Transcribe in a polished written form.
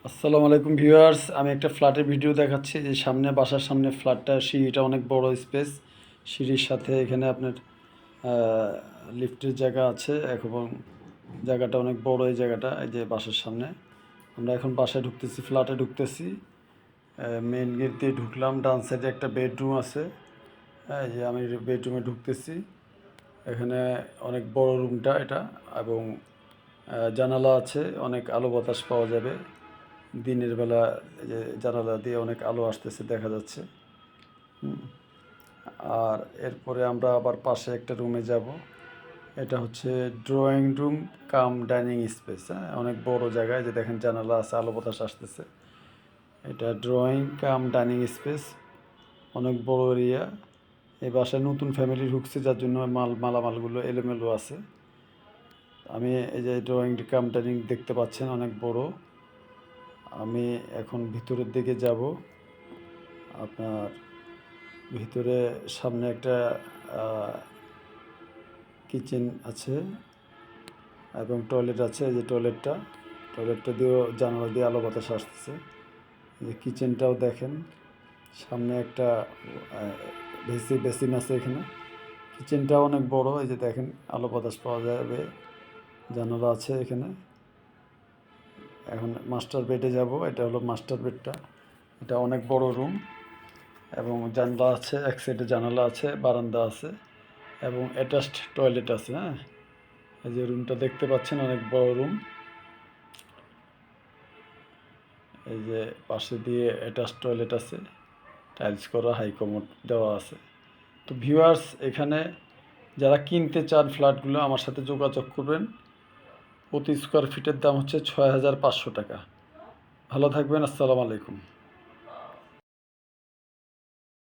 আসসালামু আলাইকুম ভিউয়ার্স, আমি একটা ফ্ল্যাটের ভিডিও দেখাচ্ছি। যে সামনে বাসার সামনে ফ্ল্যাটটা, সিঁড়িটা অনেক বড় স্পেস। সিঁড়ির সাথে এখানে আপনার লিফটের জায়গা আছে এবং জায়গাটা অনেক বড়। এই জায়গাটা, এই যে বাসার সামনে আমরা এখন বাসায় ঢুকতেছি, ফ্ল্যাটে ঢুকতেছি। মেইন গেট দিয়ে ঢুকলাম, ডান সাইডে একটা বেডরুম আছে। এই যে আমি বেডরুমে ঢুকতেছি। এখানে অনেক বড় রুমটা এটা, এবং জানালা আছে, অনেক আলো বাতাস পাওয়া যাবে। দিনের বেলা এই যে জানালা দিয়ে অনেক আলো আসতেছে, দেখা যাচ্ছে। আর এরপরে আমরা আবার পাশে একটা রুমে যাব। এটা হচ্ছে drawing room cum dining space. হ্যাঁ, অনেক বড় জায়গায়, যে দেখেন জানালা আছে, আলো বাতাস আসতেছে। এটা ড্রয়িং কাম ডাইনিং স্পেস, অনেক বড় এরিয়া। এই বাসায় নতুন ফ্যামিলি ঢুকছে, যার জন্য মালামালগুলো এলোমেলো আছে। আমি এই যে ড্রয়িং কাম ডাইনিং দেখতে পাচ্ছেন, অনেক বড়। আমি এখন ভিতরের দিকে যাব। আপনার ভিতরে সামনে একটা কিচেন আছে এবং টয়লেট আছে। এই যে টয়লেটটা দিয়েও জানালা দিয়ে আলো বাতাস আসতেছে। এই যে কিচেনটাও দেখেন, সামনে একটা বেসিন আছে এখানে। কিচেনটাও অনেক বড়, এই যে দেখেন আলো বাতাস পাওয়া যাবে, জানালা আছে এখানে। এখন মাস্টার বেডে যাব। এটা হলো মাস্টার বেডটা। এটা অনেক বড় রুম এবং জানলা আছে, এক সাইডে জানালা আছে, বারান্দা আছে এবং অ্যাটাচড টয়লেট আছে। হ্যাঁ, এই যে রুমটা দেখতে পাচ্ছেন, অনেক বড় রুম। এই যে পাশে দিয়ে অ্যাটাচড টয়লেট আছে, টাইলস করা, হাই কমোড দেওয়া আছে। তো ভিউয়ার্স, এখানে যারা কিনতে চান ফ্ল্যাটগুলো, আমার সাথে যোগাযোগ করবেন। প্রতি স্কোয়ার ফিটের দাম হচ্ছে ৬,৫০০ টাকা। ভালো থাকবেন, আসসালামু আলাইকুম।